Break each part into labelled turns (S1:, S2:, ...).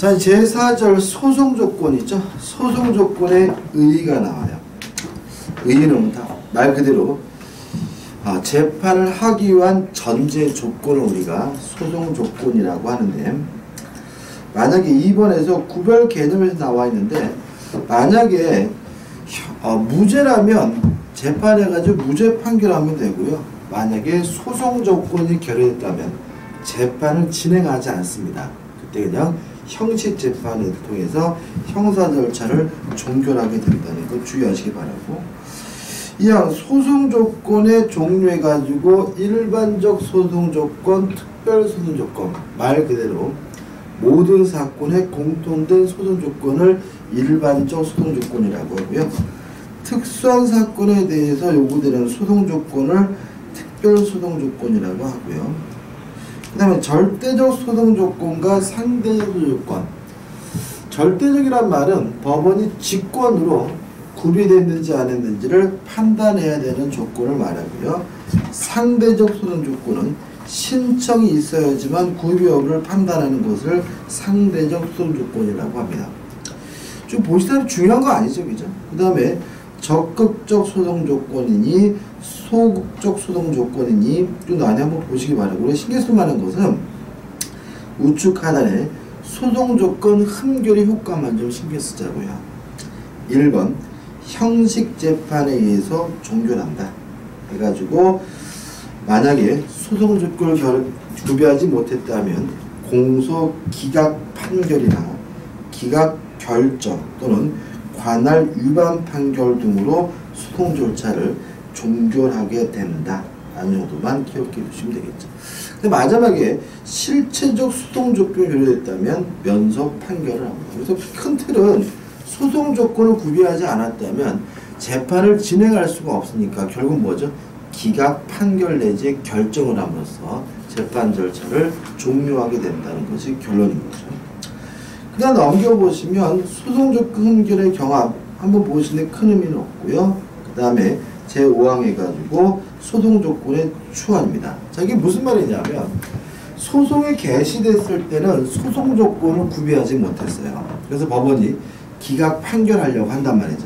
S1: 자, 제4절 소송조건이죠. 소송조건에 의의가 나와요. 의의는 말 그대로 재판을 하기 위한 전제 조건을 우리가 소송조건이라고 하는데, 만약에 2번에서 구별 개념에서 나와 있는데, 만약에 무죄라면 재판해가지고 무죄 판결하면 되고요. 만약에 소송조건이 결여됐다면 재판을 진행하지 않습니다. 그때 그냥 형식 재판을 통해서 형사 절차를 종결하게 된다는 거 주의하시기 바라고, 이왕 소송조건의 종류해가지고 일반적 소송조건, 특별소송조건, 말 그대로 모든 사건에 공통된 소송조건을 일반적 소송조건이라고 하고요. 특수한 사건에 대해서 요구되는 소송조건을 특별소송조건이라고 하고요. 그 다음에 절대적 소송조건과 상대적 소송조건. 절대적이란 말은 법원이 직권으로 구비됐는지 안 했는지를 판단해야 되는 조건을 말하고요. 상대적 소송조건은 신청이 있어야지만 구비 여부를 판단하는 것을 상대적 소송조건이라고 합니다. 좀 보시다시피 중요한 거 아니죠, 그죠? 그 다음에 적극적 소송조건이니 소극적 소송조건이니 좀 나한테 한번 보시기 바라고, 우리 신경 쓸 만한 것은 우측 하단에 소송조건 흠결의 효과만 좀 신경 쓰자고요. 1번 형식 재판에 의해서 종결한다 해가지고, 만약에 소송조건을 구비하지 못했다면 공소 기각 판결이나 기각 결정 또는 관할 위반 판결 등으로 소송 절차를 종결하게 된다 라는 정도만 기억해 두시면 되겠죠. 근데 마지막에 실체적 소송 조건이 결여됐다면 면석 판결을 합니다. 그래서 큰 틀은 소송 조건을 구비하지 않았다면 재판을 진행할 수가 없으니까 결국 뭐죠? 기각 판결 내지 결정을 함으로써 재판 절차를 종료하게 된다는 것이 결론인 거죠. 그 다음 넘겨보시면 소송조건 흠결의 경합 한번 보시는데 큰 의미는 없고요. 그 다음에 제5항 해가지고 소송조건의 추안입니다. 자, 이게 무슨 말이냐면 소송이 개시됐을 때는 소송조건을 구비하지 못했어요. 그래서 법원이 기각 판결하려고 한단 말이죠.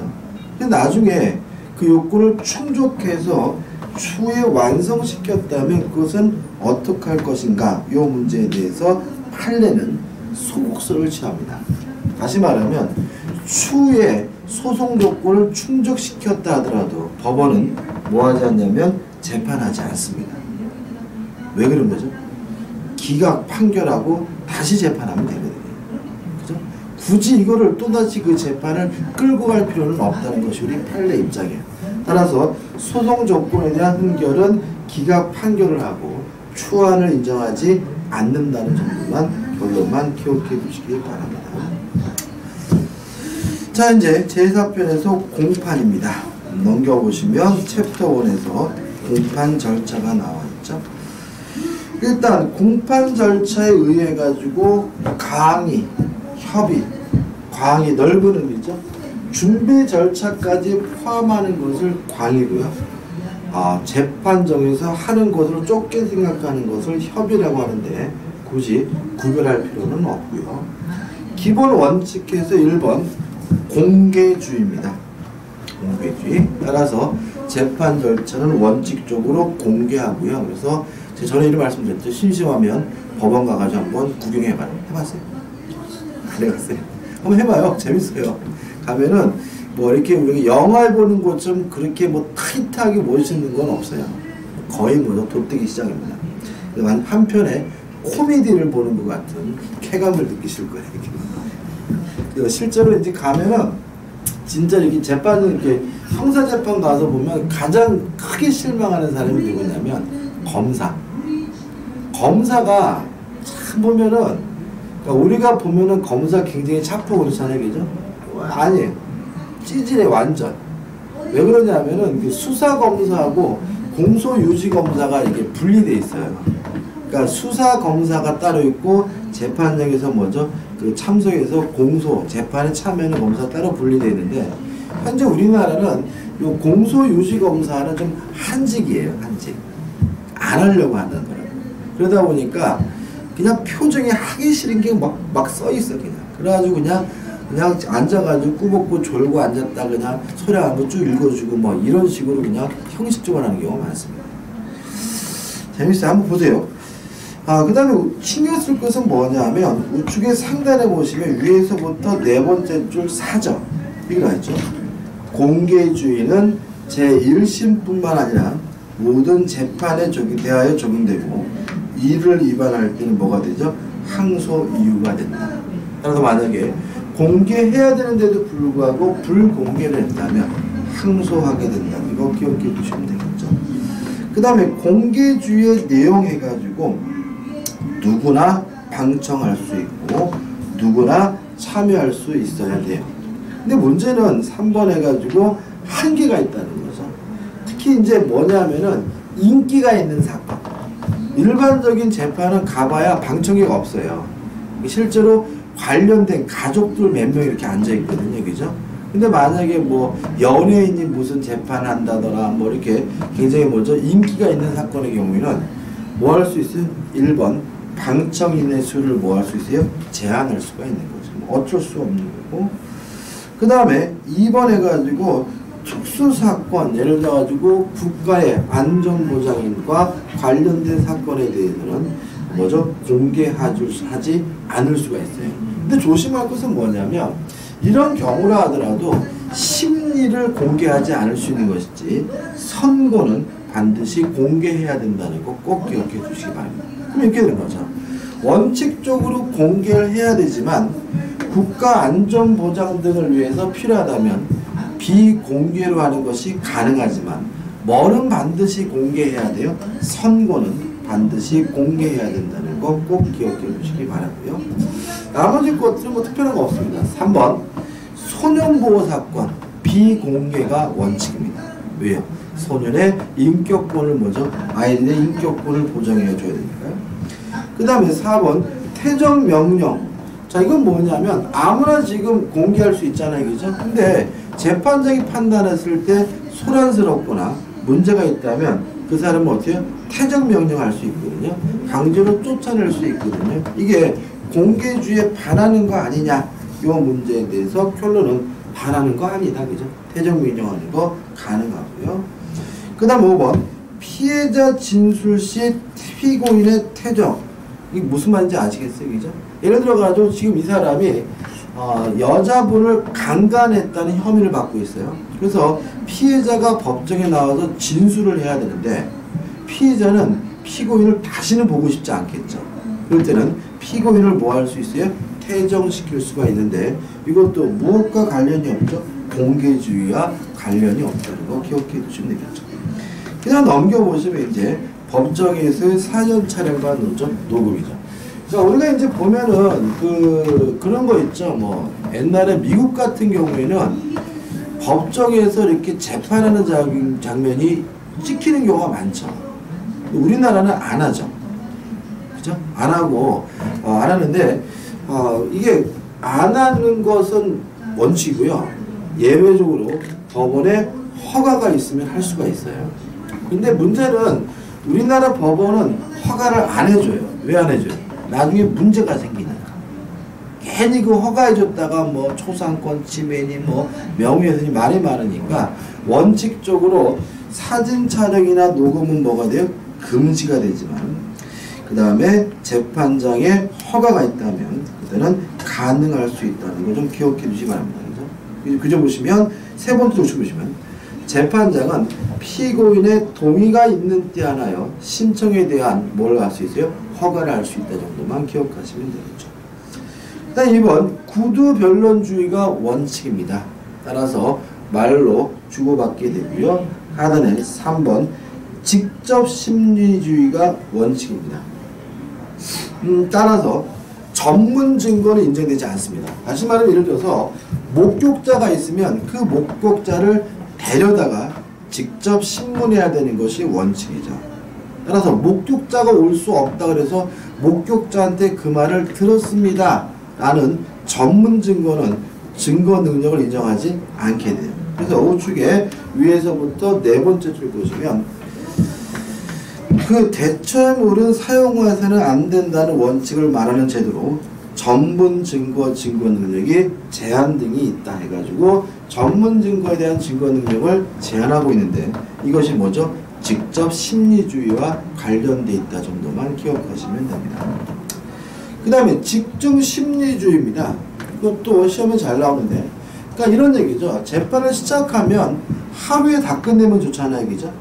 S1: 근데 나중에 그 요건을 충족해서 추후에 완성시켰다면 그것은 어떻게 할 것인가, 이 문제에 대해서 판례는 소극설을 취합니다. 다시 말하면 추후에 소송 조건을 충족시켰다 하더라도 법원은 뭐 하지 않냐면 재판하지 않습니다. 왜 그런 거죠? 기각 판결하고 다시 재판하면 되거든요. 그죠? 굳이 이거를 또다시 그 재판을 끌고 갈 필요는 없다는 것이 우리 판례 입장이에요. 따라서 소송 조건에 대한 흠결은 기각 판결을 하고 추안을 인정하지 않는다는 정도만, 결론만 기억해 두시기 바랍니다. 자, 이제 제4편에서 공판입니다. 넘겨보시면 챕터 1에서 공판 절차가 나와 있죠. 일단 공판 절차에 의해 가지고 강의, 협의, 광의 넓은 의미죠. 준비 절차까지 포함하는 것을 광이고요. 재판정에서 하는 것으로 좁게 생각하는 것을 협의라고 하는데 굳이 구별할 필요는 없고요. 기본 원칙에서 1번 공개주의입니다. 공개주의. 따라서 재판 절차는 원칙적으로 공개하고요. 그래서 제가 전에 이런 말씀드렸죠. 심심하면 법원 가가지고 한번 구경해봐요. 해봤어요? 안 해봤어요? 한번 해봐요. 재밌어요. 가면은 뭐 이렇게 우리가 영화를 보는 것처럼 그렇게 뭐 타이트하게 멋있는 건 없어요. 거의 뭐 도떼기 시장입니다. 한편에 코미디를 보는 것 같은 쾌감을 느끼실 거예요. 이렇게. 실제로 이제 가면은 진짜 이렇게 재판, 이렇게 형사재판 가서 보면 가장 크게 실망하는 사람이 누구냐면 검사. 검사가 참 보면은, 그러니까 우리가 보면은 검사 굉장히 착하고 그렇잖아요, 그죠? 아니에요. 찌질해, 완전. 왜 그러냐면은 수사검사하고 공소유지검사가 이게 분리돼 있어요. 그러니까 수사검사가 따로 있고 재판장에서 먼저 그 참석해서 공소, 재판에 참여하는 검사 따로 분리되어 있는데, 현재 우리나라는 요 공소유지검사는 좀 한직이에요, 한직. 안 하려고 하는 거라고. 그러다 보니까 그냥 표정이 하기 싫은 게 막 써 있어 그냥. 그래가지고 그냥 앉아가지고 꾸벅고 졸고 앉았다 그냥 소리하는 거 쭉 읽어주고 뭐 이런 식으로 그냥 형식적으로 하는 경우가 많습니다. 재밌어요. 한번 보세요. 그 다음에 신경 쓸 것은 뭐냐면 우측의 상단에 보시면 위에서부터 네 번째 줄 4점 이거 나있죠. 공개주의는 제1심뿐만 아니라 모든 재판에 대하여 적용되고 이를 위반할 때는 뭐가 되죠? 항소 이유가 된다. 따라서 만약에 공개해야 되는데도 불구하고 불공개를 했다면 항소하게 된다. 이거 기억해 두시면 되겠죠. 그 다음에 공개주의의 내용 해가지고 누구나 방청할 수 있고 누구나 참여할 수 있어야 돼요. 근데 문제는 3번 해가지고 한계가 있다는 거죠. 특히 이제 뭐냐면은 인기가 있는 사건. 일반적인 재판은 가봐야 방청객이 없어요. 실제로 관련된 가족들 몇 명 이렇게 앉아있거든요. 그죠? 근데 만약에 뭐 연예인이 무슨 재판을 한다더라 뭐 이렇게 굉장히 인기가 있는 사건의 경우에는 뭐 할 수 있어요? 1번 방청인의 수를 뭐 할 수 있어요? 제한할 수가 있는 거죠. 뭐 어쩔 수 없는 거고. 그 다음에 2번 해가지고 특수사건, 예를 들어가지고 국가의 안전보장인과 관련된 사건에 대해서는 공개하지 않을 수가 있어요. 근데 조심할 것은 뭐냐면 이런 경우라 하더라도 심리를 공개하지 않을 수 있는 것이지 선고는 반드시 공개해야 된다는 거 꼭 기억해 주시기 바랍니다. 그럼 이렇게 되는 거죠. 원칙적으로 공개를 해야 되지만 국가 안전보장 등을 위해서 필요하다면 비공개로 하는 것이 가능하지만 뭐는 반드시 공개해야 돼요? 선고는 반드시 공개해야 된다는 거 꼭 기억해 주시기 바라고요. 나머지 것들은 뭐 특별한 거 없습니다. 3번 소년보호사건 비공개가 원칙입니다. 왜요? 소년의 인격권을 아이들의 인격권을 보장해 줘야 되니까요. 그 다음에 4번 퇴정명령. 자, 이건 뭐냐면 아무나 지금 공개할 수 있잖아요. 그죠? 근데 재판장이 판단했을 때 소란스럽거나 문제가 있다면 그 사람은 어떻게 해요? 퇴정명령할 수 있거든요. 강제로 쫓아낼 수 있거든요. 이게 공개주의에 반하는 거 아니냐 이 문제에 대해서 결론은 반하는 거 아니다. 그죠? 퇴정명령하는 거 가능하고요. 그 다음 5번 피해자 진술 시 피고인의 퇴정. 이게 무슨 말인지 아시겠어요? 그죠? 예를 들어가지고 지금 이 사람이 여자분을 강간했다는 혐의를 받고 있어요. 그래서 피해자가 법정에 나와서 진술을 해야 되는데 피해자는 피고인을 다시는 보고 싶지 않겠죠. 그럴 때는 피고인을 뭐 할 수 있어요? 퇴정시킬 수가 있는데 이것도 무엇과 관련이 없죠? 공개주의와 관련이 없다는 거 기억해 두시면 되겠죠. 그냥 넘겨보시면 이제 법정에서의 사전 촬영과 녹음이죠. 그러니까 우리가 이제 보면은 그런 거 있죠. 뭐 옛날에 미국 같은 경우에는 법정에서 이렇게 재판하는 장면이 찍히는 경우가 많죠. 우리나라는 안 하죠. 그죠? 안 하고 안 하는데 이게 안 하는 것은 원칙이고요. 예외적으로 법원에 허가가 있으면 할 수가 있어요. 근데 문제는 우리나라 법원은 허가를 안 해줘요. 왜 안 해줘요? 나중에 문제가 생기니까. 괜히 그 허가해줬다가 뭐 초상권 침해니 뭐 명예훼손이 말이 많으니까 원칙적으로 사진 촬영이나 녹음은 뭐가 돼요? 금지가 되지만 그 다음에 재판장에 허가가 있다면 그때는 가능할 수 있다는 거 좀 기억해 주시기 바랍니다. 그죠? 보시면 세 번째 보시면 재판장은 피고인의 동의가 있는 때 하나요 신청에 대한 뭘 할 수 있어요? 허가를 할 수 있다 정도만 기억하시면 되겠죠. 일단 2번 구두 변론주의가 원칙입니다. 따라서 말로 주고받게 되고요. 하단에 3번 직접 심리주의가 원칙입니다. 따라서 전문 증거는 인정되지 않습니다. 다시 말하면 예를 들어서 목격자가 있으면 그 목격자를 데려다가 직접 신문해야 되는 것이 원칙이죠. 따라서 목격자가 올 수 없다 그래서 목격자한테 그 말을 들었습니다 라는 전문 증거는 증거 능력을 인정하지 않게 돼요. 그래서 우측에 위에서부터 네 번째 줄 보시면 그 대체물은 사용해서는 안 된다는 원칙을 말하는 제도로 전문 증거 능력이 제한 등이 있다 해가지고 전문 증거에 대한 증거 능력을 제한하고 있는데 이것이 뭐죠? 직접 심리주의와 관련돼 있다 정도만 기억하시면 됩니다. 그 다음에 집중 심리주의입니다. 이것도 시험에 잘 나오는데 그러니까 이런 얘기죠. 재판을 시작하면 하루에 다 끝내면 좋잖아요. 얘기죠.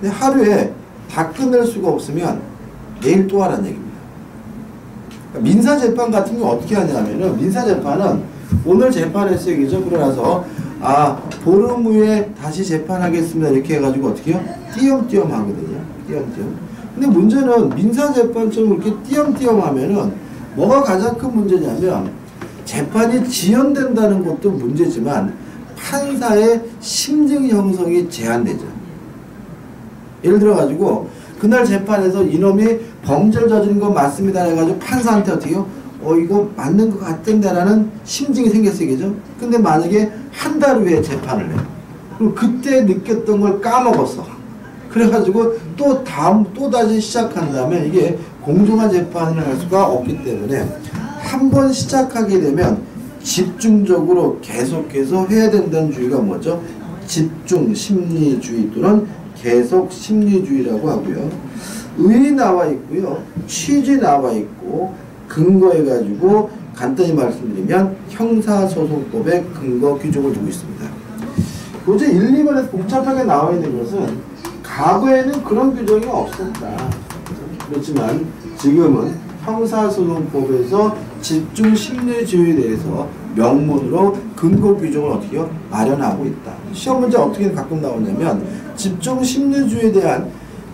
S1: 근데 하루에 다 끝낼 수가 없으면 내일 또 하라는 얘기입니다. 그러니까 민사재판 같은 경우 어떻게 하냐면은 민사재판은 오늘 재판했어요. 얘기죠. 그러나서 보름 후에 다시 재판하겠습니다. 이렇게 해가지고 어떻게 해요? 띄엄띄엄 하거든요. 띄엄띄엄. 근데 문제는 민사재판처럼 이렇게 띄엄띄엄 하면은 뭐가 가장 큰 문제냐면 재판이 지연된다는 것도 문제지만 판사의 심증 형성이 제한되죠. 예를 들어가지고 그날 재판에서 이놈이 범죄를 저지른 건 맞습니다 해가지고 판사한테 어떻게 해요? 이거 맞는 것 같은데 라는 심증이 생겼어요. 근데 만약에 한 달 후에 재판을 해요. 그럼 그때 느꼈던 걸 까먹었어. 그래가지고 또 다시 시작한다면 이게 공정한 재판을 할 수가 없기 때문에 한 번 시작하게 되면 집중적으로 계속해서 해야 된다는 주의가 뭐죠? 집중 심리주의 또는 계속 심리주의라고 하고요. 의의 나와 있고요. 취지 나와 있고 근거해가지고 간단히 말씀드리면 형사소송법의 근거 규정을 두고 있습니다. 도저히 1, 2번에서 복잡하게 나와 있는 것은 과거에는 그런 규정이 없었다. 그렇지만 지금은 형사소송법에서 집중 심리주의에 대해서 명문으로 근거 규정을 어떻게 해요? 마련하고 있다. 시험 문제 어떻게 가끔 나오냐면 집중 심리주의에 대한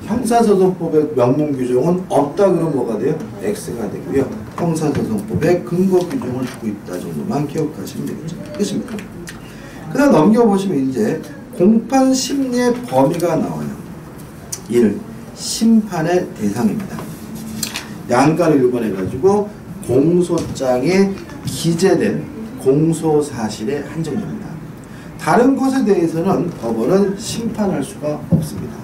S1: 형사소송법의 명문 규정은 없다 그러면 뭐가 돼요? X가 되고요. 형사소송법의 근거 규정을 두고 있다 정도만 기억하시면 되겠죠. 됐습니까? 그 다음 넘겨보시면 이제 공판 심리의 범위가 나와요. 이를 심판의 대상입니다. 양가를 일본해가지고 공소장에 기재된 공소사실에 한정됩니다. 다른 것에 대해서는 법원은 심판할 수가 없습니다.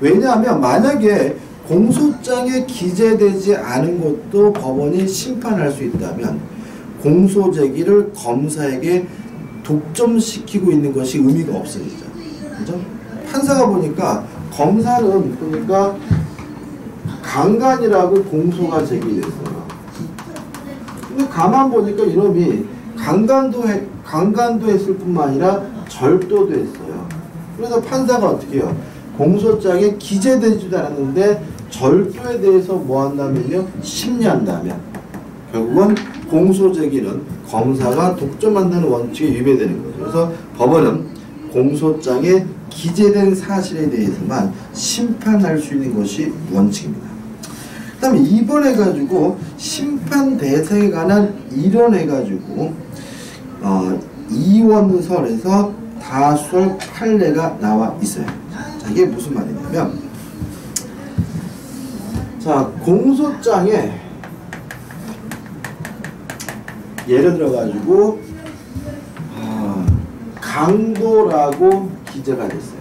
S1: 왜냐하면 만약에 공소장에 기재되지 않은 것도 법원이 심판할 수 있다면 공소제기를 검사에게 독점시키고 있는 것이 의미가 없어지죠. 그죠? 판사가 보니까 검사는 보니까 강간이라고 공소가 제기됐어요. 근데 가만 보니까 이놈이 강간도 했을 뿐만 아니라 절도도 했어요. 그래서 판사가 어떻게 해요? 공소장에 기재되지도 않았는데 절도에 대해서 뭐 한다면요? 심리한다면 결국은 공소제기는 검사가 독점한다는 원칙에 위배되는 거죠. 그래서 법원은 공소장에 기재된 사실에 대해서만 심판할 수 있는 것이 원칙입니다. 그 다음에 2번 해가지고 심판 대상에 관한 이론 해가지고 이원설에서 다수설 판례가 나와 있어요. 자, 이게 무슨 말이냐면 자, 공소장에 예를 들어가지고 강도라고 기재가 됐어요.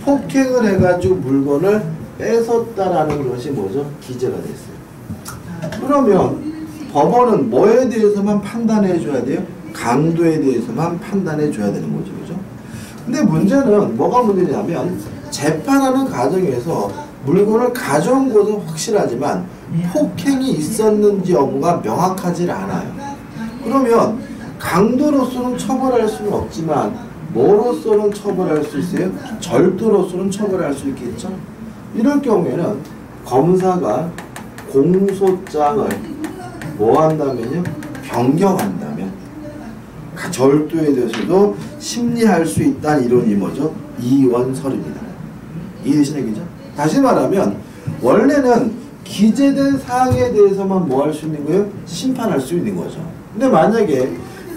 S1: 폭행을 해가지고 물건을 뺏었다라는 것이 뭐죠? 기재가 됐어요. 그러면 법원은 뭐에 대해서만 판단해 줘야 돼요? 강도에 대해서만 판단해 줘야 되는 거죠. 그죠? 근데 문제는 뭐가 문제냐면 재판하는 과정에서 물건을 가져온 것은 확실하지만 폭행이 있었는지 여부가 명확하지 않아요. 그러면 강도로서는 처벌할 수는 없지만 뭐로서는 처벌할 수 있어요? 절도로서는 처벌할 수 있겠죠? 이럴 경우에는 검사가 공소장을 뭐 한다면요? 변경한다면 절도에 대해서도 심리할 수 있다는 이론이 뭐죠? 이원설입니다. 이해되시는 얘기죠? 다시 말하면 원래는 기재된 사항에 대해서만 뭐 할 수 있는 거예요? 심판할 수 있는 거죠. 근데 만약에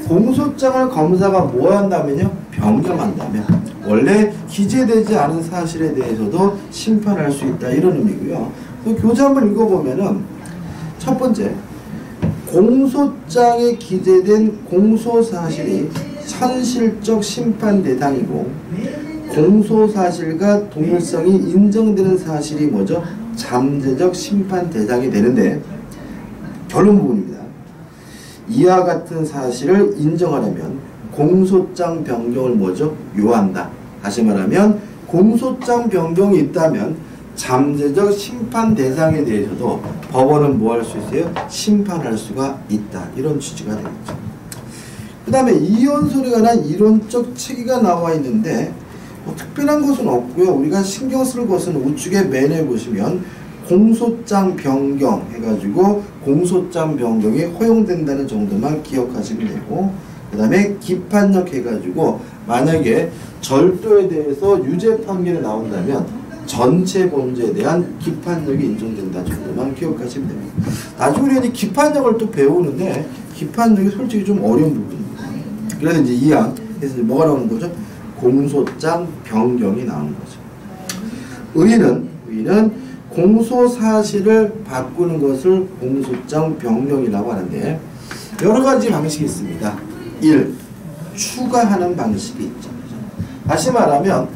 S1: 공소장을 검사가 뭐 한다면요? 변경한다면 원래 기재되지 않은 사실에 대해서도 심판할 수 있다 이런 의미고요. 그 교재 한번 읽어보면은 첫 번째 공소장에 기재된 공소사실이 현실적 심판 대상이고 공소사실과 동일성이 인정되는 사실이 뭐죠? 잠재적 심판 대상이 되는데 결론 부분입니다. 이와 같은 사실을 인정하려면 공소장 변경을 뭐죠? 요한다. 다시 말하면 공소장 변경이 있다면 잠재적 심판 대상에 대해서도 법원은 뭐 할 수 있어요? 심판할 수가 있다. 이런 취지가 되겠죠. 그 다음에 이혼설에 관한 이론적 체계가 나와 있는데 뭐 특별한 것은 없고요. 우리가 신경 쓸 것은 우측에 맨에 보시면 공소장 변경 해가지고 공소장 변경이 허용된다는 정도만 기억하시면 되고, 그 다음에 기판력 해가지고 만약에 절도에 대해서 유죄 판결이 나온다면 전체 범죄에 대한 기판력이 인정된다 정도만 기억하시면 됩니다. 나중에 우리가 기판력을 또 배우는데 기판력이 솔직히 좀 어려운 부분입니다. 그래서 이제 2항에서 뭐가 나오는 거죠? 공소장 변경이 나오는 거죠. 의의는 공소사실을 바꾸는 것을 공소장 변경이라고 하는데 여러 가지 방식이 있습니다. 1. 추가하는 방식이 있죠. 다시 말하면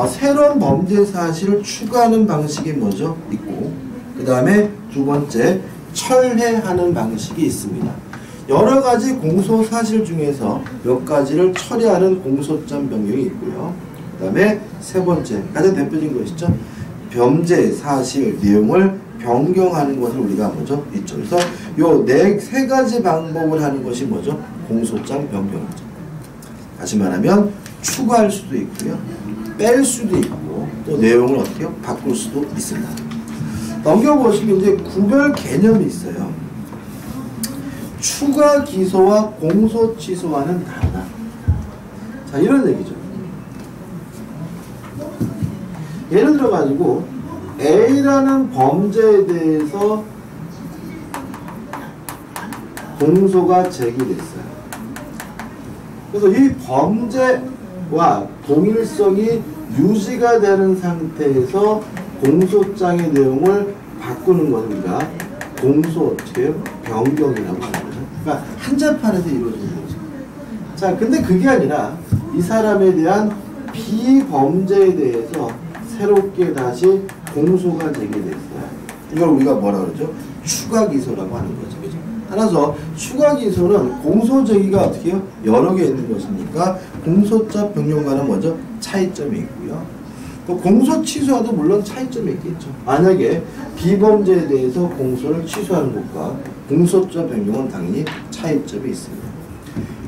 S1: 새로운 범죄 사실을 추가하는 방식이 뭐죠? 있고, 그 다음에 두 번째 철회하는 방식이 있습니다. 여러 가지 공소 사실 중에서 몇 가지를 철회하는 공소장 변경이 있고요. 그 다음에 세 번째 가장 대표적인 것이죠. 범죄 사실 내용을 변경하는 것을 우리가 뭐죠? 있죠. 그래서 요 세 가지 방법을 하는 것이 뭐죠? 공소장 변경이죠. 다시 말하면 추가할 수도 있고요. 뺄 수도 있고 또 내용을 어떻게 바꿀 수도 있습니다. 넘겨보시면 이제 구별 개념이 있어요. 추가 기소와 공소 취소와는 다르다. 자, 이런 얘기죠. 예를 들어 가지고 A라는 범죄에 대해서 공소가 제기됐어요. 그래서 이 범죄와 동일성이 유지가 되는 상태에서 공소장의 내용을 바꾸는 것을 우리가 공소 변경이라고 하는 거죠. 그러니까 한 재판에서 이루어지는 거죠. 자, 근데 그게 아니라 이 사람에 대한 비범죄에 대해서 새롭게 다시 공소가 제기됐어요. 이걸 우리가 뭐라 그러죠? 추가 기소라고 하는 거죠. 그죠? 따라서 추가 기소는 공소 제기가 어떻게 해요? 여러 개 있는 것이니까 공소자 변경과는 뭐죠? 차이점이 있고요. 또 공소 취소와도 물론 차이점이 있겠죠. 만약에 비범죄에 대해서 공소를 취소하는 것과 공소자 변경은 당연히 차이점이 있습니다.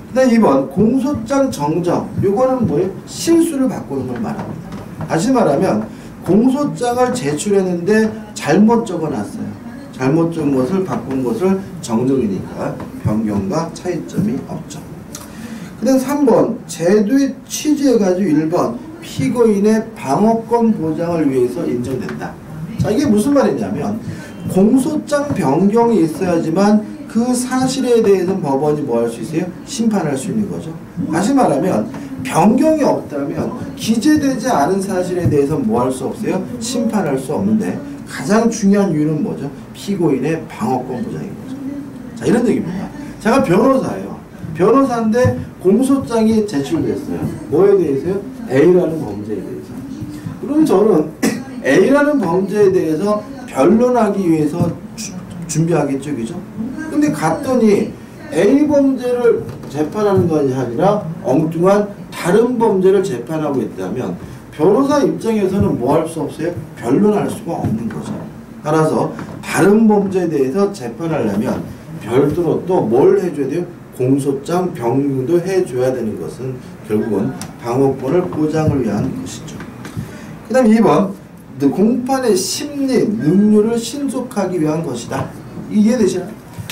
S1: 그 다음 2번 공소장 정정. 이거는 뭐예요? 실수를 바꾸는 걸 말합니다. 다시 말하면 공소장을 제출했는데 잘못 적어놨어요. 잘못 적은 것을 바꾼 것을 정정이니까 변경과 차이점이 없죠. 그 다음 3번 제도의 취지해가지고 1번 피고인의 방어권 보장을 위해서 인정된다. 자, 이게 무슨 말이냐면 공소장 변경이 있어야지만 그 사실에 대해서는 법원이 뭐 할 수 있어요? 심판할 수 있는 거죠. 다시 말하면 변경이 없다면 기재되지 않은 사실에 대해서 뭐 할 수 없어요? 심판할 수 없는데 가장 중요한 이유는 뭐죠? 피고인의 방어권 보장인 거죠. 자, 이런 얘기입니다. 제가 변호사예요. 변호사인데 공소장이 제출됐어요. 뭐에 대해서요? A라는 범죄에 대해서. 그럼 저는 A라는 범죄에 대해서 변론하기 위해서 준비하겠죠, 그죠? 근데 갔더니 A 범죄를 재판하는 것이 아니라 엉뚱한 다른 범죄를 재판하고 있다면 변호사 입장에서는 뭐 할 수 없어요? 변론할 수가 없는 거죠. 따라서 다른 범죄에 대해서 재판하려면 별도로 또 뭘 해줘야 돼요? 공소장 변경도 해줘야 되는 것은 결국은 방어권을 보장을 위한 것이죠. 그 다음 2번 공판의 심리, 능률을 신속하기 위한 것이다. 이해되시나요?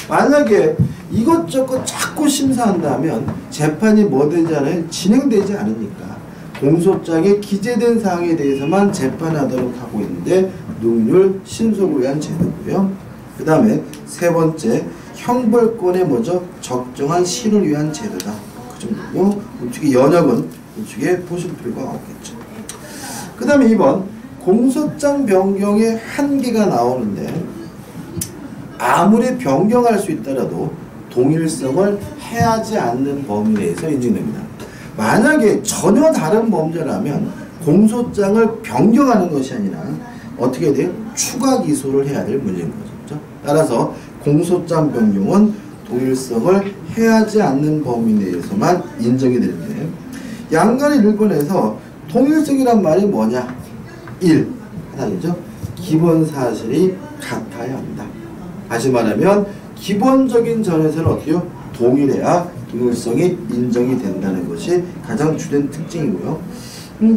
S1: 만약에 이것저것 자꾸 심사한다면 재판이 뭐 되지 않아요? 진행되지 않으니까 공소장에 기재된 사항에 대해서만 재판하도록 하고 있는데 능률 신속을 위한 제도고요. 그 다음에 세 번째 형벌권의 뭐죠? 적정한 실을 위한 제도다. 그 정도고 우측의 연역은 우측에 보실 필요가 없겠죠. 그 다음에 2번 공소장 변경의 한계가 나오는데 아무리 변경할 수 있더라도 동일성을 해하지 않는 범위 내에서 인정됩니다. 만약에 전혀 다른 범죄라면 공소장을 변경하는 것이 아니라 어떻게 돼요? 추가 기소를 해야 될 문제인 거죠. 그렇죠? 따라서 공소장 변경은 동일성을 해하지 않는 범위 내에서만 인정이 되는데, 양간의 일본에서 동일성이란 말이 뭐냐? 1. 하나이죠. 기본 사실이 같아야 한다. 다시 말하면 기본적인 전에서는 어떻게 해요? 동일해야 동일성이 인정이 된다는 것이 가장 주된 특징이고요.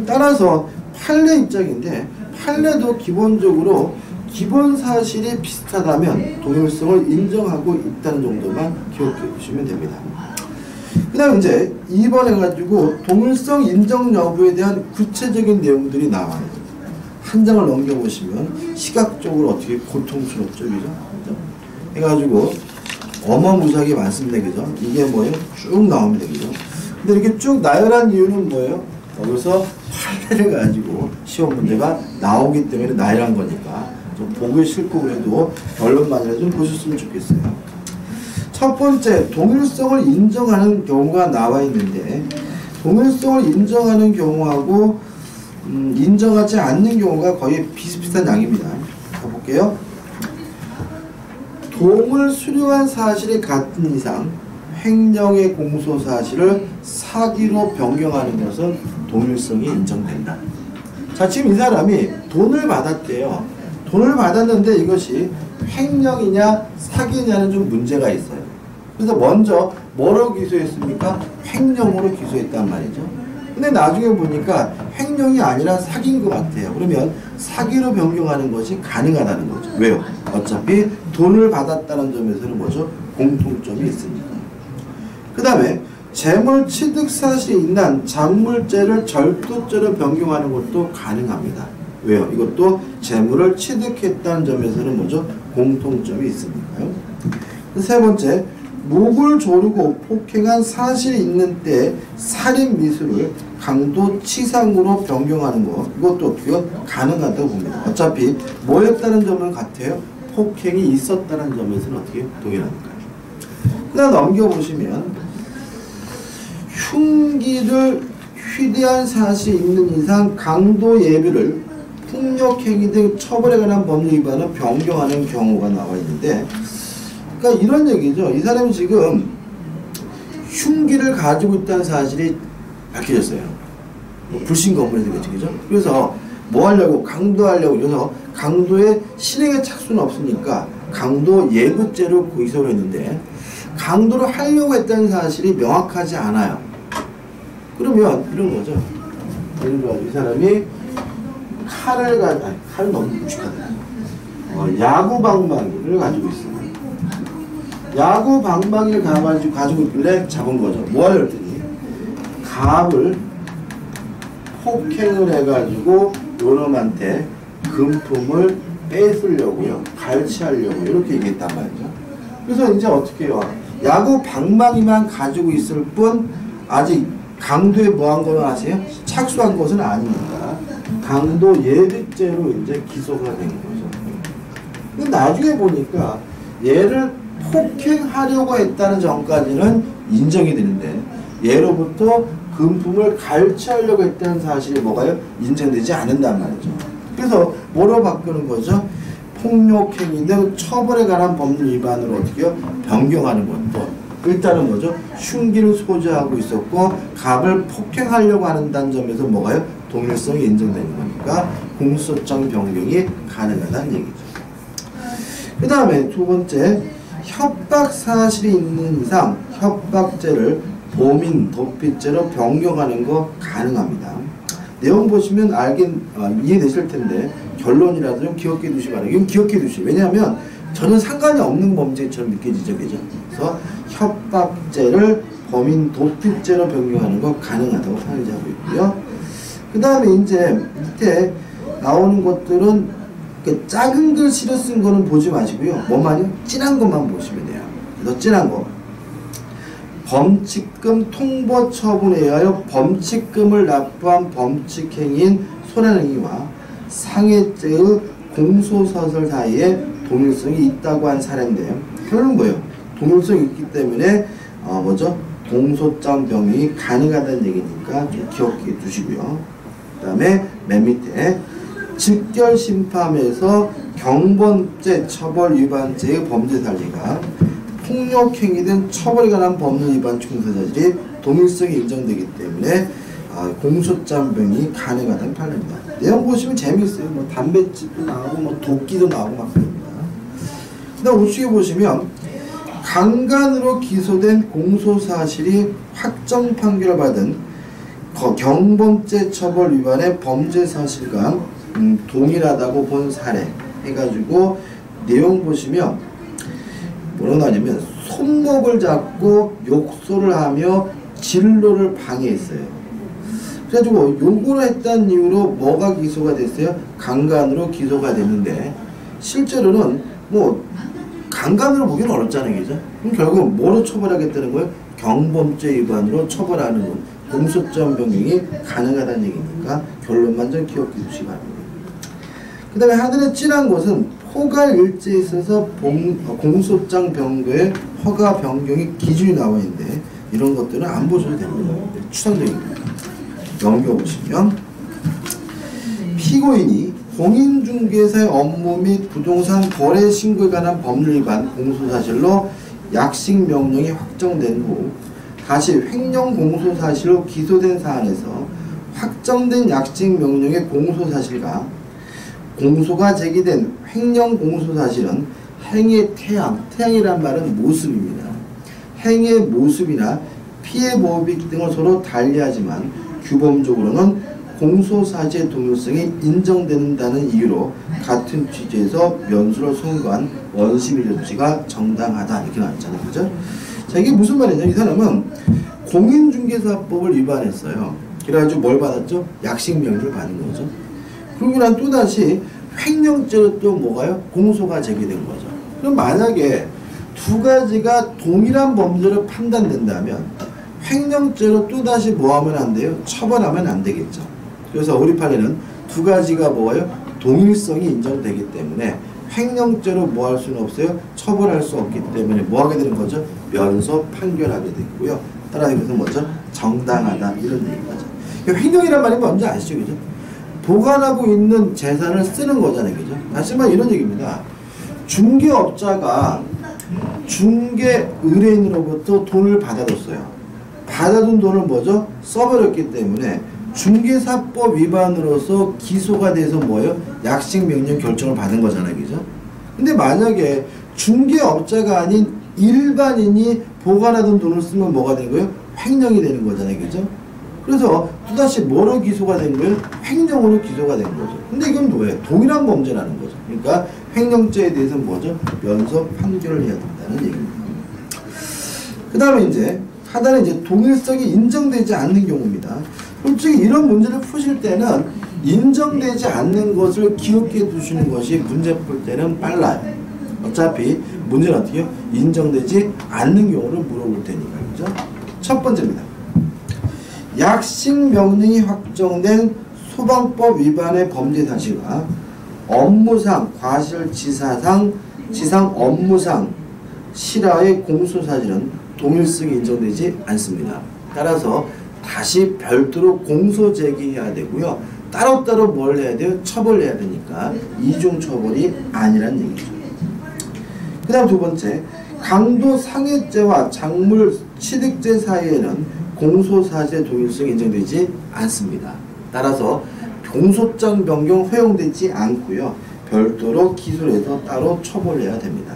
S1: 따라서 판례 입장인데, 판례도 기본적으로 기본 사실이 비슷하다면 동일성을 인정하고 있다는 정도만 기억해 주시면 됩니다. 그 다음 이제 2번 해가지고 동일성 인정 여부에 대한 구체적인 내용들이 나와요. 한 장을 넘겨보시면 시각적으로 어떻게 고통스럽죠, 그죠? 해가지고 어마무시하게 많습니다, 그죠? 이게 뭐예요? 쭉 나옵니다, 그죠? 근데 이렇게 쭉 나열한 이유는 뭐예요? 여기서 판례를 가지고 시험 문제가 나오기 때문에 나열한 거니까 좀 보기 싫고 그래도 결론만이라도 좀 보셨으면 좋겠어요. 첫 번째, 동일성을 인정하는 경우가 나와 있는데, 동일성을 인정하는 경우하고 인정하지 않는 경우가 거의 비슷비슷한 양입니다. 가볼게요. 동을 수령한 사실이 같은 이상 횡령의 공소 사실을 사기로 변경하는 것은 동일성이 인정된다. 자, 지금 이 사람이 돈을 받았대요. 돈을 받았는데 이것이 횡령이냐 사기냐는 좀 문제가 있어요. 그래서 먼저 뭐로 기소했습니까? 횡령으로 기소했단 말이죠. 근데 나중에 보니까 횡령이 아니라 사기인 것 같아요. 그러면 사기로 변경하는 것이 가능하다는 거죠. 왜요? 어차피 돈을 받았다는 점에서는 뭐죠? 공통점이 있습니다. 그 다음에 재물 취득 사실이 있는 잔물죄를 절도죄로 변경하는 것도 가능합니다. 왜요? 이것도 재물을 취득했다는 점에서는 뭐죠? 공통점이 있습니다. 세 번째, 목을 조르고 폭행한 사실이 있는 때 살인 미수를 강도 치상으로 변경하는 것, 이것도 어떻게 가능하다고 봅니다. 어차피 뭐였다는 점은 같아요. 폭행이 있었다는 점에서는 어떻게 동일하니까요. 그 다음 넘겨보시면 흉기를 휘대한 사실이 있는 이상 강도 예비를 폭력행위 등 처벌에 관한 법률 위반을 변경하는 경우가 나와 있는데, 그러니까 이런 얘기죠. 이 사람이 지금 흉기를 가지고 있다는 사실이 밝혀졌어요. 불신 거부해서 그렇죠. 그래서 뭐 하려고? 강도하려고. 그래서 강도의 실행에 착수는 없으니까 강도 예부죄로 기소를 했는데, 강도를 하려고 했다는 사실이 명확하지 않아요. 그러면 이런 거죠. 예를 들어 이 사람이 칼은 너무 무식하다. 야구 방망이를 가지고 있어요. 야구 방망이를 가지고 있길래 잡은 거죠. 뭐 하려 했더니 갑을 폭행을 해가지고 요놈한테 금품을 뺏으려고요. 갈취하려고 이렇게 얘기했단 말이죠. 그래서 이제 어떻게 해요? 야구 방망이만 가지고 있을 뿐 아직 강도에 뭐한 거는 아세요? 착수한 것은 아니니까 강도 예비죄로 이제 기소가 된 거죠. 근데 나중에 보니까 얘를 폭행하려고 했다는 점까지는 인정이 되는데 얘로부터 금품을 갈취하려고 했다는 사실이 뭐가요? 인정되지 않는단 말이죠. 그래서 뭐로 바꾸는 거죠? 폭력행위 등 처벌에 관한 법률 위반으로 어떻게요? 변경하는 것도 일단은 뭐죠? 흉기를 소지하고 있었고 갑을 폭행하려고 한다는 점에서 뭐가요? 동일성이 인정되는 거니까 공소장 변경이 가능하다는 얘기죠. 그 다음에 두 번째, 협박 사실이 있는 이상 협박죄를 범인 도피죄로 변경하는 거 가능합니다. 내용 보시면 이해되실 텐데 결론이라도 좀 기억해 두시기 바랍니다. 이건 기억해 두시죠. 왜냐하면 전혀 상관이 없는 범죄처럼 느껴지죠. 그죠? 그래서 협박죄를 범인 도피죄로 변경하는 거 가능하다고 판례하고 있고요. 그 다음에 이제 밑에 나오는 것들은 작은 글씨로 쓴 거는 보지 마시고요. 뭐만요? 진한 것만 보시면 돼요. 그래서 진한 거. 범칙금 통보 처분에 의하여 범칙금을 납부한 범칙행위인 손해행위와 상해죄의 공소서설 사이에 동일성이 있다고 한 사례인데, 결론은 뭐예요? 동일성이 있기 때문에 뭐죠? 공소장 변경이 가능하다는 얘기니까 좀 기억해 두시고요. 그 다음에 맨 밑에 직결심판에서 경범죄 처벌 위반죄의 범죄사실과 폭력행위 등 처벌에 관한 법률 위반 공소사실이 동일성이 인정되기 때문에 공소장병이 가능하다는 판례입니다. 내용 보시면 재미있어요. 뭐 담뱃집도 나오고 뭐 도끼도 나오고 막 그럽니다. 그 다음 우측에 보시면 강간으로 기소된 공소사실이 확정 판결을 받은 경범죄 처벌 위반의 범죄사실과 동일하다고 본 사례 해가지고 내용 보시면 뭐라고 나냐면 손목을 잡고 욕설을 하며 진로를 방해했어요. 그래가지고 요구를 했다는 이유로 뭐가 기소가 됐어요? 강간으로 기소가 됐는데 실제로는 뭐 강간으로 보기는 어렵잖아요. 그죠? 그럼 결국은 뭐로 처벌하겠다는 거예요? 경범죄 위반으로 처벌하는 건 공소장 변경이 가능하다는 얘기니까 결론만 좀 기억해 주시기 바랍니다. 그 다음에 하늘에 진한 것은 포괄 일제에 있어서 공소장 변경의 허가 변경의 기준이 나와 있는데 이런 것들은 안 보셔도 됩니다. 추상적입니다. 넘겨보시면 피고인이 공인중개사의 업무 및 부동산 거래 신고에 관한 법률 위반 공소사실로 약식 명령이 확정된 후 다시 횡령 공소사실로 기소된 사안에서 확정된 약식 명령의 공소사실과 공소가 제기된 횡령 공소사실은 행위의 태양이란 말은 모습입니다. 행위의 모습이나 피해 모비 등을 서로 달리하지만 규범적으로는 공소사실의 동일성이 인정된다는 이유로 같은 취지에서 면수를 송구한 원심의 조치가 정당하다 이렇게 나왔잖아요. 그죠? 자, 이게 무슨 말이냐? 이 사람은 공인중개사법을 위반했어요. 그래가지고 뭘 받았죠? 약식명령을 받은 거죠. 그러고 난 또다시 횡령죄로 또 뭐가요? 공소가 제기된 거죠. 그럼 만약에 두 가지가 동일한 범죄로 판단된다면 횡령죄로 또다시 뭐 하면 안 돼요? 처벌하면 안 되겠죠. 그래서 우리 판례는 두 가지가 뭐예요? 동일성이 인정되기 때문에 횡령죄로 뭐 할 수는 없어요? 처벌할 수 없기 때문에 뭐 하게 되는 거죠? 면소 판결하게 되고요. 따라서 이것은 뭐죠? 정당하다 이런 얘기죠. 횡령이란 말이 뭔지 아시죠? 그죠? 보관하고 있는 재산을 쓰는 거잖아요. 그죠? 다시 말해 이런 얘기입니다. 중개업자가 중개 의뢰인으로부터 돈을 받아뒀어요. 받아둔 돈을 뭐죠? 써버렸기 때문에 중개사법 위반으로서 기소가 돼서 뭐예요? 약식명령 결정을 받은 거잖아요. 그죠? 근데 만약에 중개업자가 아닌 일반인이 보관하던 돈을 쓰면 뭐가 되는 거예요? 횡령이 되는 거잖아요. 그죠? 그래서 또다시 뭐로 기소가 된 거예요? 횡령으로 기소가 된 거죠. 근데 이건 뭐예요? 동일한 범죄라는 거죠. 그러니까 횡령죄에 대해서는 뭐죠? 면소 판결을 해야 된다는 얘기입니다. 그 다음에 이제 하단에 이제 동일성이 인정되지 않는 경우입니다. 솔직히 이런 문제를 푸실 때는 인정되지 않는 것을 기억해 두시는 것이 문제 풀 때는 빨라요. 어차피 문제는 어떻게 해요? 인정되지 않는 경우를 물어볼 테니까. 그죠? 첫 번째입니다. 약식 명령이 확정된 소방법 위반의 범죄 사실과 업무상 과실치사상 지상 업무상 실화의 공소사실은 동일성이 인정되지 않습니다. 따라서 다시 별도로 공소 제기해야 되고요. 따로따로 뭘 해야 돼요? 처벌해야 되니까 이중 처벌이 아니란 얘기죠. 그 다음 두 번째, 강도 상해죄와 작물 취득죄 사이에는 공소사실의 동일성이 인정되지 않습니다. 따라서 공소장 변경 허용되지 않고요. 별도로 기소를 해서 따로 처벌해야 됩니다.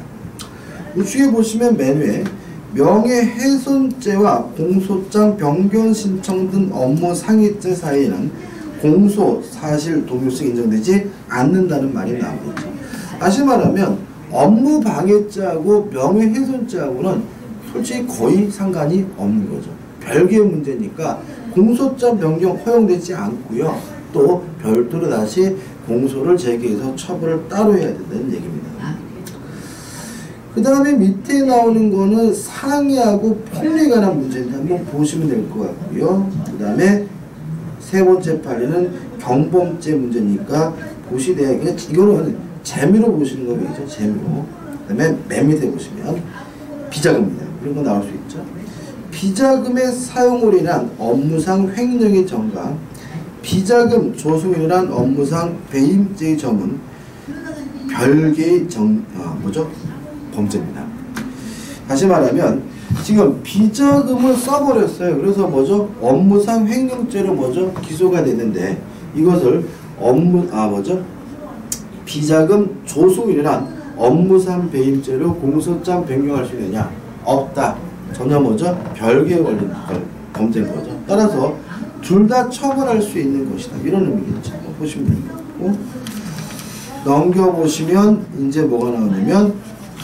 S1: 우측에 보시면 맨 위에 명예훼손죄와 공소장 변경 신청 등 업무 상해죄 사이에는 공소사실 동일성이 인정되지 않는다는 말이 나오겠죠. 다시 말하면 업무 방해죄하고 명예훼손죄하고는 솔직히 거의 상관이 없는 거죠. 별개의 문제니까 공소장 변경 허용되지 않고요. 또 별도로 다시 공소를 제기해서 처벌을 따로 해야 된다는 얘기입니다. 그 다음에 밑에 나오는 거는 상해하고 폭력에 관한 문제인데 한번 보시면 될 것 같고요. 그 다음에 세 번째 판례는 경범죄 문제니까 보시되 이거는 재미로 보시는 거겠죠. 재미로. 그 다음에 맨 밑에 보시면 비자금입니다. 이런 거 나올 수 있죠. 비자금의 사용으로 인한 업무상 횡령의 전과 비자금 조성이란 업무상 배임죄의 점은 별개의 범죄입니다. 다시 말하면 지금 비자금을 써버렸어요. 그래서 업무상 횡령죄로 기소가 됐는데 이것을 비자금 조성이란 업무상 배임죄로 공소장 변경할 수 있느냐? 없다. 전혀 별개에 걸린 범죄인 거죠. 따라서 둘 다 처벌할 수 있는 것이다. 이런 의미겠죠. 보시면 되고 넘겨보시면 이제 뭐가 나오냐면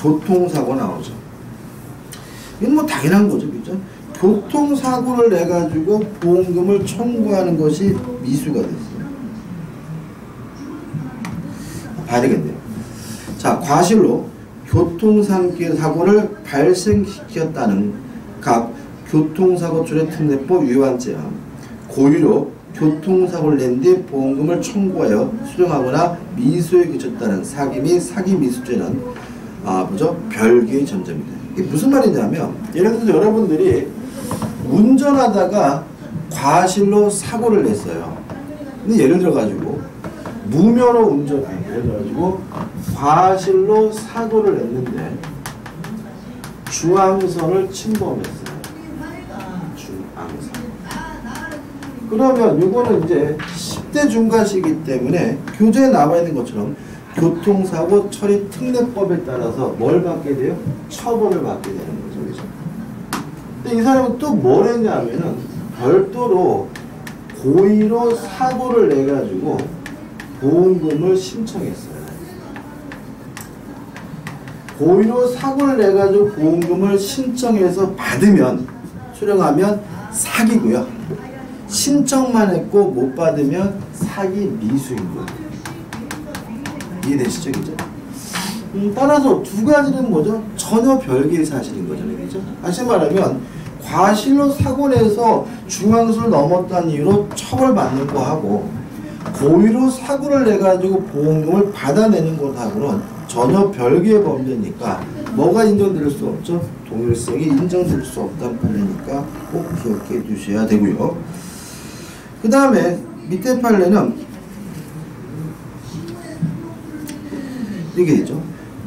S1: 교통사고 나오죠. 이건 당연한 거죠. 그죠? 교통사고를 내가지고 보험금을 청구하는 것이 미수가 됐어요. 봐야 되겠네요. 자, 과실로 교통사고를 발생시켰다는 각 교통사고처리특례법 위반죄와 고의로 교통사고를 낸 뒤 보험금을 청구하여 수령하거나 미수에 그쳤다는 사기 및 사기 미수죄는 별개의 전제입니다. 이게 무슨 말이냐면 예를 들어서 여러분들이 운전하다가 과실로 사고를 냈어요. 근데 예를 들어가지고 무면허 운전 예를 들어가지고 과실로 사고를 냈는데 중앙선을 침범했어요. 중앙선. 그러면 이거는 이제 10대 중과시이기 때문에 교재에 나와 있는 것처럼 교통사고 처리 특례법에 따라서 뭘 받게 돼요? 처벌을 받게 되는 거죠. 그죠? 근데 이 사람은 또 뭘 했냐면은 별도로 고의로 사고를 내가지고 보험금을 신청했어요. 고의로 사고를 내가지고 보험금을 신청해서 받으면 수령하면 사기고요. 신청만 했고 못 받으면 사기 미수인 거예요. 이해되시죠? 그죠? 따라서 두 가지는 전혀 별개의 사실인 거잖아요. 그죠? 다시 말하면 과실로 사고 내서 중앙선을 넘었다는 이유로 처벌받는 거하고 고의로 사고를 내가지고 보험금을 받아내는 것하고는 전혀 별개의 범죄니까 뭐가 인정될 수 없죠? 동일성이 인정될 수 없다는 판례니까 꼭 기억해 두셔야 되고요. 그 다음에 밑에 판례는 이게 있죠.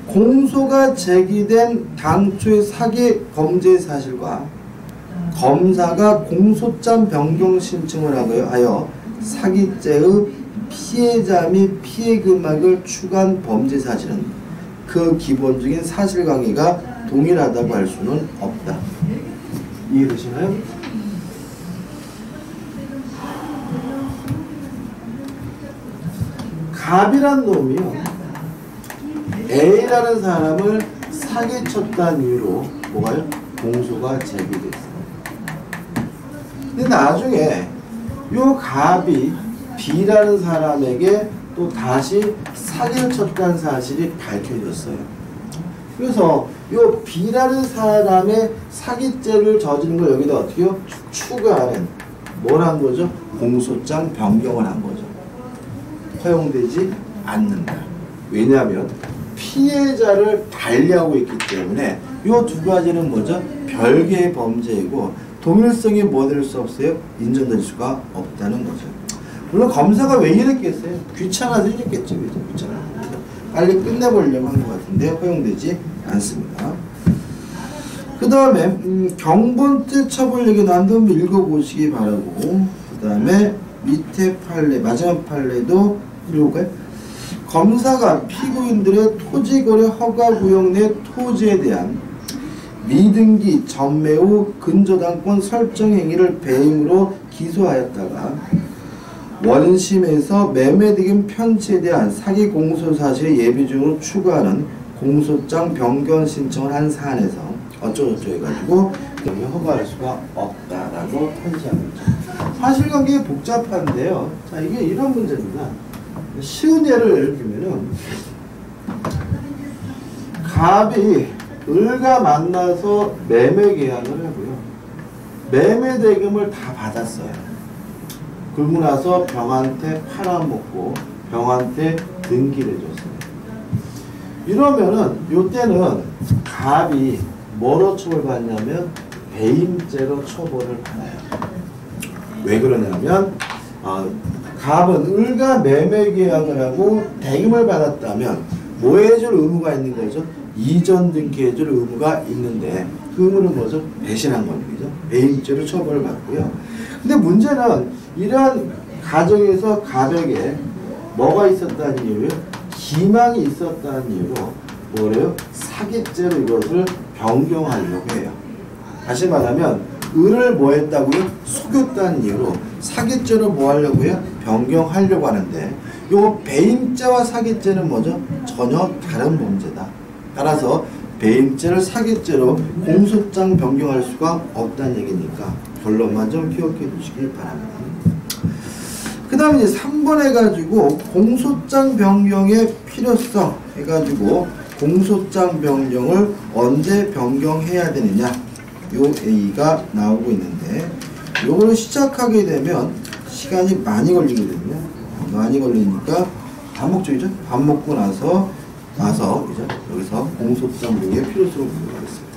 S1: 공소가 제기된 당초의 사기 범죄 사실과 검사가 공소장 변경 신청을 하여 사기죄의 피해자 및 피해 금액을 추가한 범죄 사실은 그 기본적인 사실관계가 동일하다고 할 수는 없다. 이해되시나요? 갑이란 놈이요, A라는 사람을 사기쳤다는 이유로 뭐가요? 공소가 제기됐어요. 근데 나중에 요 갑이 B라는 사람에게 또 다시 사기를 쳤다는 사실이 밝혀졌어요. 그래서 요 B라는 사람의 사기죄를 저지른 걸 여기다 어떻게요? 추가하는 뭘 한 거죠? 공소장 변경을 한 거죠. 허용되지 않는다. 왜냐하면 피해자를 달리하고 있기 때문에 이 두 가지는 별개의 범죄이고 동일성이 뭐 될 수 없어요? 인정될 수가 없다는 거죠. 물론 검사가 왜 이랬겠어요? 귀찮아서 이랬겠죠. 귀찮아서. 빨리 끝내보려고 한 것 같은데 허용되지 않습니다. 그 다음에 경범죄 처벌 얘기 한번 읽어보시기 바라고, 그 다음에 밑에 판례, 마지막 판례도 읽어볼까요? 검사가 피고인들의 토지거래 허가구역 내 토지에 대한 미등기 전매 후 근저당권 설정 행위를 배임으로 기소하였다가 원심에서 매매대금 편취에 대한 사기 공소 사실을 예비적으로 추가하는 공소장 변경 신청을 한 사안에서 어쩌고저쩌고 해가지고 허가할 수가 없다라고 판시합니다. 사실관계가 복잡한데요. 자, 이게 이런 문제입니다. 쉬운 예를 들면은 갑이 을과 만나서 매매 계약을 하고요. 매매 대금을 다 받았어요. 그러고 나서 병한테 팔아먹고 병한테 등기를 해줬어요. 이러면은 요때는 갑이 뭐로 처벌받냐면 배임죄로 처벌을 받아요. 왜 그러냐면 갑은 을과 매매 계약을 하고 대금을 받았다면 뭐 해줄 의무가 있는 거죠? 이전 등기 해줄 의무가 있는데 그 의무는 뭐죠? 배신한 겁니다. 배임죄로 처벌을 받고요. 근데 문제는 이러한 가정에서 갑에게 뭐가 있었다는 이유요? 기망이 있었다는 이유로 뭐래요? 사기죄로 이것을 변경하려고 해요. 다시 말하면 을을 뭐 했다고요? 속였다는 이유로 사기죄로 뭐 하려고 해요? 변경하려고 하는데 요 배임죄와 사기죄는 뭐죠? 전혀 다른 범죄다. 따라서 배임죄를 사기죄로 공소장 변경할 수가 없다는 얘기니까 결론만 좀 기억해 두시길 바랍니다. 그 다음에 이제 3번 해가지고 공소장 변경의 필요성 해가지고 공소장 변경을 언제 변경해야 되느냐 요 A가 나오고 있는데 요거를 시작하게 되면 시간이 많이 걸리거든요. 많이 걸리니까 밥 먹죠, 이제? 밥 먹고 나서 이제 여기서 공소장 변경의 필요성을 보도록 하겠습니다.